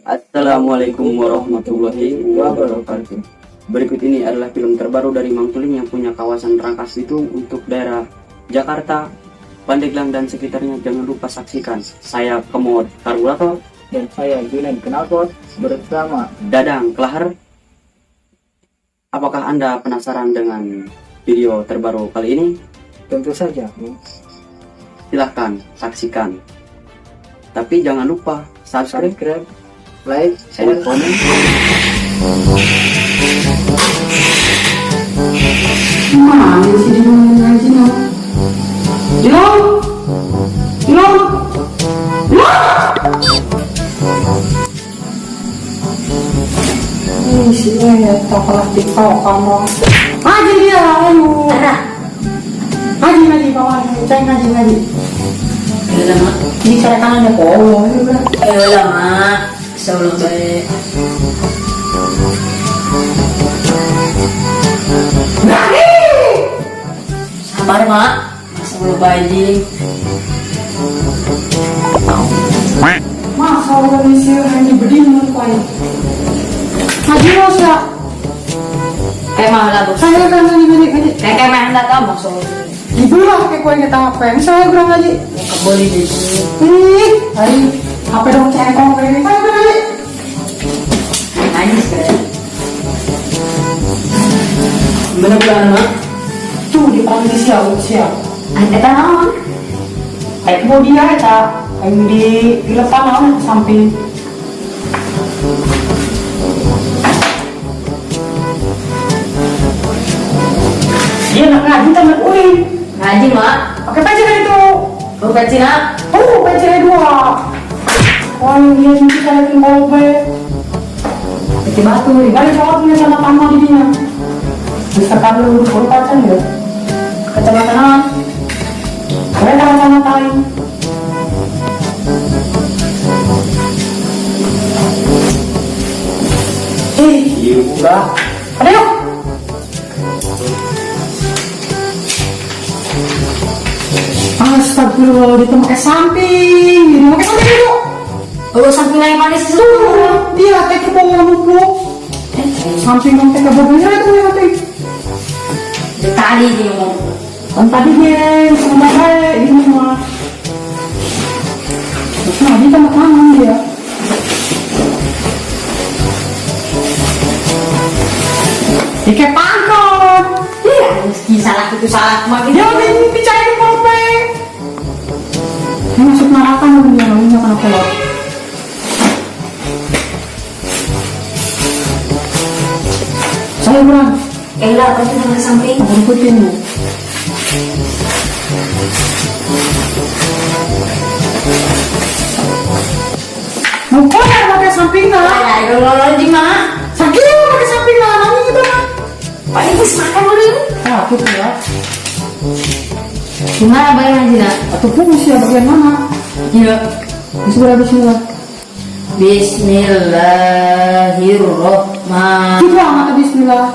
Assalamualaikum warahmatullahi wabarakatuh. Berikut ini adalah film terbaru dari Mang Tuling yang punya kawasan Rangkas Bitung untuk daerah Jakarta, Pandeglang dan sekitarnya. Jangan lupa saksikan. Saya Kemod Karburator dan saya Junaid Knalpot bersama Dadang Klahar. Apakah Anda penasaran dengan video terbaru kali ini? tentu saja. Silahkan saksikan. Tapi jangan lupa subscribe, Like, share, share, komen. Mana sih di rumah sini? Yo, yo, yo. Ini sih ya, tak kalah TikTok kamu. Aji dia, ayo. Aji kawan, ceng aji. Ayolah mak, Ini cara kanannya kolong, ini benar. ayolah mak, selalu baik. Sabar mak, selalu baik. Masa orang Mesir hanya berdiri kau. Haji Rosa, Kayak mahal bu. saya kan ngaji. Kayak mahal tak tahu maksud. Dibelah kayak kau ingat apa? Misalnya kurang ngaji. Boleh di sini. Ih, hari apa dong cewek kamu kayak gini? Saya kurang ngaji. Nangis kan? Mana bulan mak? Tuh dipanggil siap. Ada tahu? Kayak mau dia tak? Kayak di depan lah samping. Dia nak ngaji tangan uin. Ngaji mak. Pakai peci kan itu. Bukan Cina. Oh, peci dua. Wah, dia mesti saya tinggal be. Peti batu nih. Dari cowok punya sama tambah di dia. Bisa kabel dulu pacan ya. Kecamatan apa? Saya sama tahu. Iya, Ada yuk. Astagfirullah, di tempat samping. Di rumah kita dulu. Oh samping lain manis itu. Tuh, dia teh ke bawah buku. Samping yang teh ke bawahnya itu ya teh. Tadi dia ngomong. Kan tadi dia sama saya di rumah. Nah, di tempat tangan dia. Dike pangkot. Iya, meski salah itu salah makin. Dia udah bicara di kope. Ini masuk neraka nih dia, ini akan kolot. Saya berang, Elah, pasti sama samping. aku ikutin bu. Mau koler pakai samping lah. Ayo lagi mak. Sakit pakai samping lah, nanti kita mah. Pak ini makan dulu. Ah, aku tuh ya. Gimana bayar ngaji nak? Atau fungsi ya bagian mana? Iya. Bismillah. Bismillahirrohmanirrohim. Kita amat Bismillah.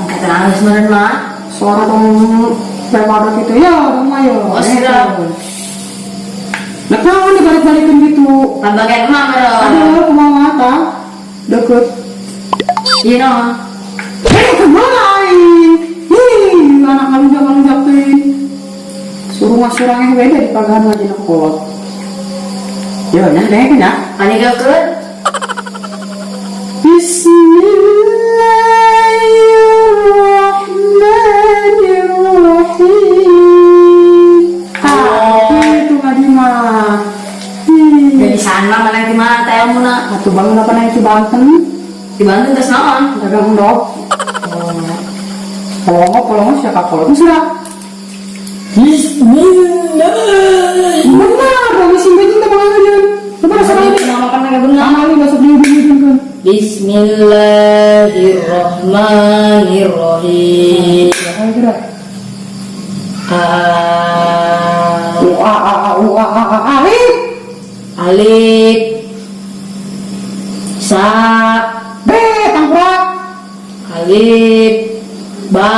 Angkat tangan sebenarnya mak. Suara dong preparut gitu ya, dong ayo. Oh sudah. Nah kenapa dibalik-balikin gitu? Tambahan emak bro. Ada kemau mata deket. You know. Kemalain. Ih, anak ngalunjak tuh. Suruh ngasurangnya beda di pagahan aja nak kolot. Ya, nah, deh kena. Ani gak ke? Bismillahirrahmanirrahim. Itu ngadi mah. Jadi sana mana di mana tayo muna? Atuh bangun apa nih itu Banten? Di Banten terus naon? Dagang endok. Kalau siapa kalau itu sudah. Bismillah. Benar, kami simpen kita bangun. Coba rasa ini. Nama kan agak benar. Nama ini nggak sedih kan. Bismillahirrahmanirrahim. Ayo kira. Alif. Alif. Sa. B. Tangkrak. Alif. Ba.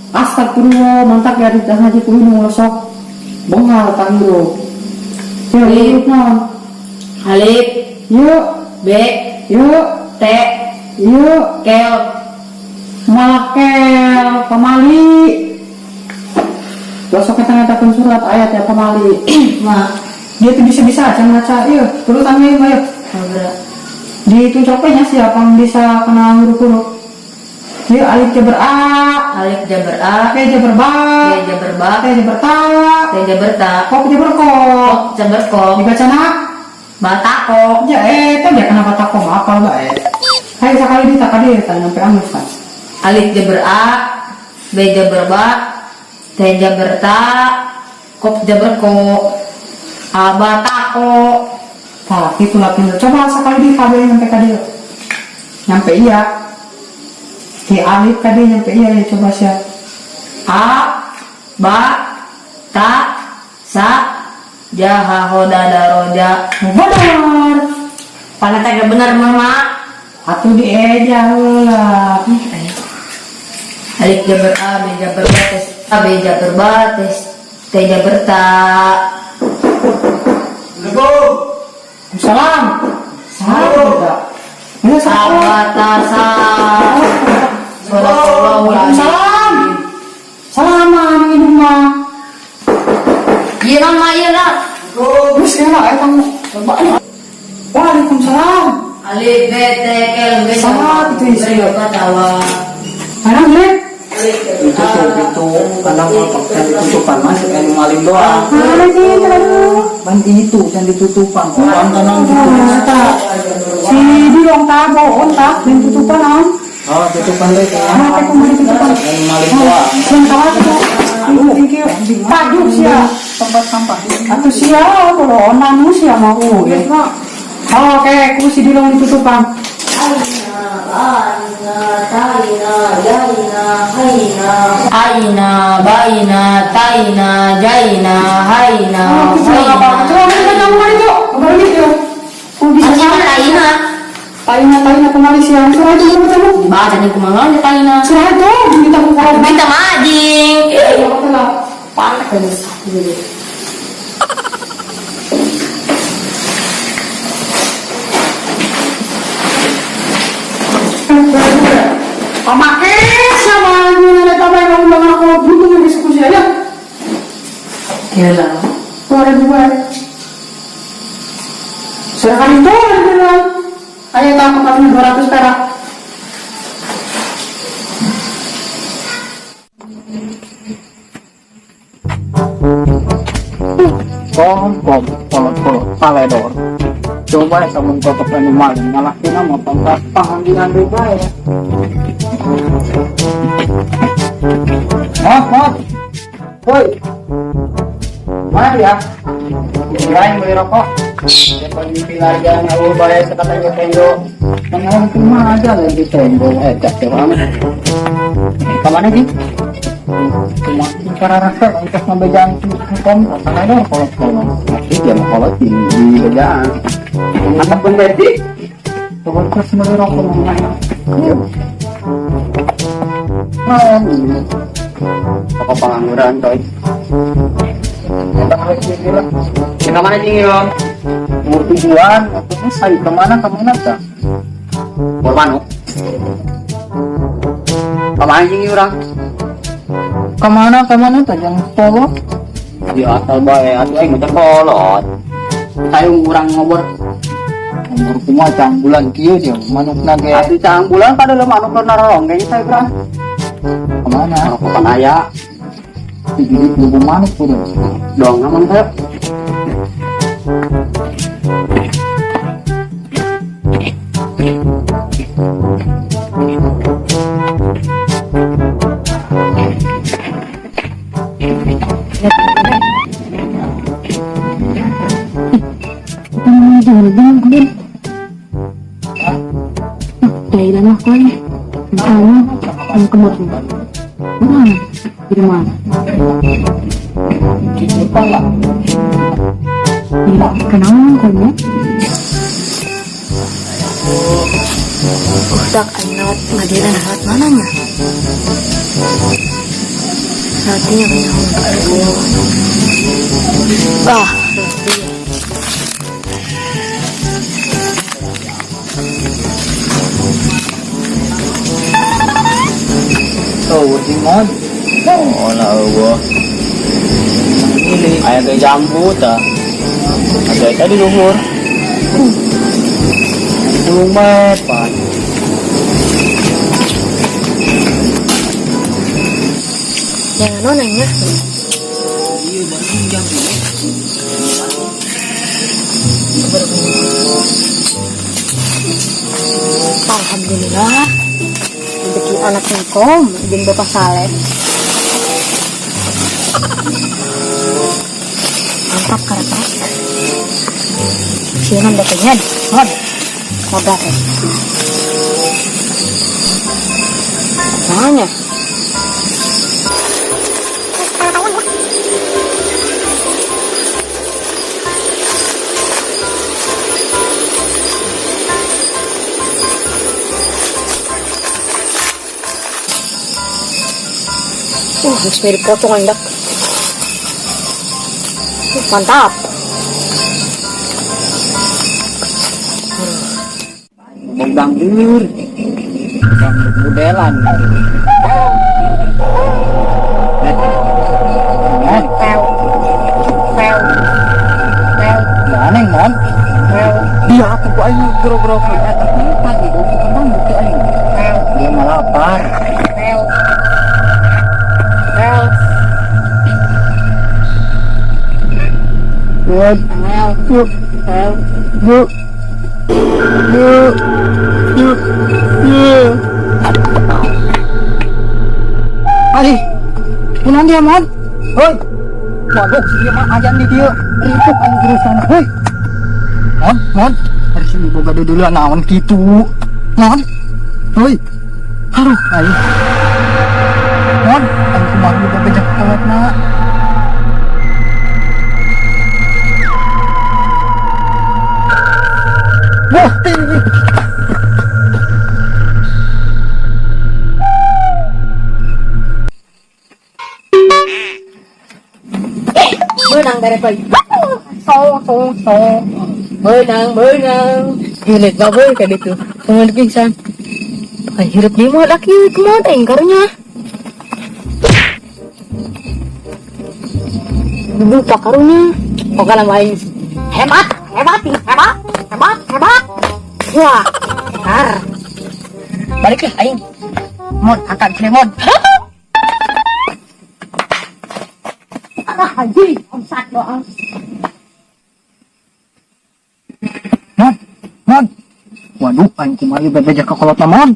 Astagfirullah, mantap ya di haji kuih ngelosok. Bongal tangguh. Ya, huruf non. Alif, Yuk, B, yuk, T, yuk. Kel. Malakel, pemali. Besok kita ngatakan surat ayat ya pemali. Ma. Dia tuh bisa-bisa aja ngaca. Yuk, tulisannya yuk, ayo. Agak. Di tunjuknya siapa yang bisa kena huruf-huruf. Yuk, alif jabar A, Alif jabar A, P jabar ba, B jabar ba, T jabar ta, T jabar ta, kok jabar ko. Kok jabar ko, Dibaca nak? Batako. Ya itu dia kenapa tak kok apa mbak Hai sekali kita kali tanya sampai angus kan. Alif jabar A, B jabar ba, T jabar ta, Kok jabar ko, A batako. Nah itulah pintu. Coba sekali di kabel sampai kali. Nyampe iya. Di alif tadi nyampe iya ya coba siap. A, ba, ta, sa, jaha hoda daroja. Benar. Pada tega benar mama. Atau di eja lah. Alif jabar A, B jabar ba, A, B jabar ba, T jabar ta. Salam. Salam juga. Ini salam. Sabatasa. Waalaikumsalam. Salaman ini mah. Iya nama iya lah. Terus kira kamu. Waalaikumsalam. Alif B T K B Salam itu isi. Tawa. Mana lihat? Itu kadang pakai tutupan mas yang maling doang. Mana sih terlalu? Banti itu yang ditutupan. Orang tenang Si bilang tabo ontak dan tutupan am. Oh tutupan deh kan. Kenapa kemarin tutupan? Yang maling doang. Yang kalah itu. Thank you. Padu sia. Tempat sampah. Atau sia kalau onamu sia mau. Oke, kursi bilang ditutupan. Aina, baina, taina, jaina, haina, Taina kembali siang. Surah itu berapa kamu? Baca nih kumangan di taina. Surah itu kita buka. Minta majing. Panik kan? Pemakai sama nilai tambah yang undangan aku butuh yang diskusi aja. Gila. Keluarin dua. Serahkan itu bilang. Ayo tak kemarin 200 perak. Kolot paledor. Coba ya temen kotok yang maling malah kita mau tongkat panggilan juga ya. Mot. Woi. Mana dia? Lain beli rokok. Ya pagi pilarjan aku bayar sekatanya tendo. Mengawan cuma aja lagi tendo. Cak terang. Kemana sih? Cuma cara rasa untuk membejaan kom tangan dong kolot. Dia mau kolot di bejaan. Anak pembedi. Coba terus beli rokok mana? Pokok pengangguran coy. Kita mana sih Om? Mau tujuan, waktunya saya kemana dah? Korban. Kemana sih orang? Kemana tak jangan polo? Di asal bae atuh aing mah kolot. Saya urang ngobor. Umur cuma cang bulan kieu dia manuk nage. Atuh cang bulan pada leuh manuk narong kayaknya saya berang. Kemana? Manuk papan aya. Jadi lubu manuk kudu. Dong namun saya. Kailan ako eh. Ang kamot mo. Mana? Di mana? Kita pala. Iya, kenapa kamu? Udak anak Madina lewat mananya? Nanti yang punya aku. Ah, lebih. Tuh, di mod. Oh lah Allah. Ini. Ayah ke jambu ta. Ada tadi umur. Tulung banget, Pak. Jangan nonanya. Alhamdulillah. Rezeki anak engkom jeung Bapak Saleh. Mantap karakter. Sieun datanya, mod. Modal. Nanya. Harus mirip pocong hendak. Mantap. Bang dur. Bang modelan. Mon. Aneh, Mon. Dia apa gua aing gero-gero ke atas tempat gitu. Kembang gitu aing. Dia malah lapar. Ari, kunaon dia, Mon? Hoi. Waduh, dia mah ajan di dia. Ribut aing urusan. Hoi. Mon. Hari sini boga dulu naon kitu. Mon. Hoi. Haruh, aing. Mon, aing kumaha juga bejak kolotna. Wah, tinggi. Menang dari bayi. Menang. Gilit baboy kayak gitu. Jangan pingsan. Ay, hirap ni mo laki kemana engkarnya? Buka karunya. Oke lah main. Hebat. Wah, har. Balik ke aing. Mon, angkat sini, Mon. Haji, omsat doang. Mon. Waduh, aing kumaha juga bejak ke kolotna, Mon.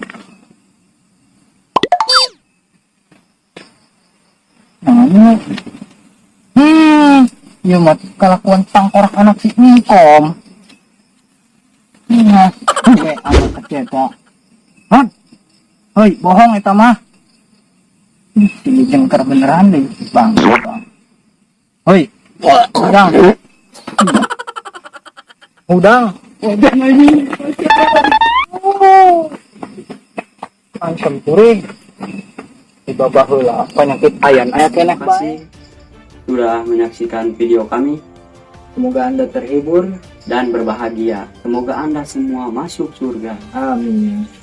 Iya mat kelakuan tangkorak anak si Nikom. Nah, anak kecil kok. Hah? Hoi, bohong eta mah. Ini jengker beneran deh, Bang. Hoi, udang ini. Ancam kuring. Ibabah heula penyakit ayan aya keneh Terima kasih sudah menyaksikan video kami. Semoga Anda terhibur dan berbahagia. Semoga Anda semua masuk surga. Amin.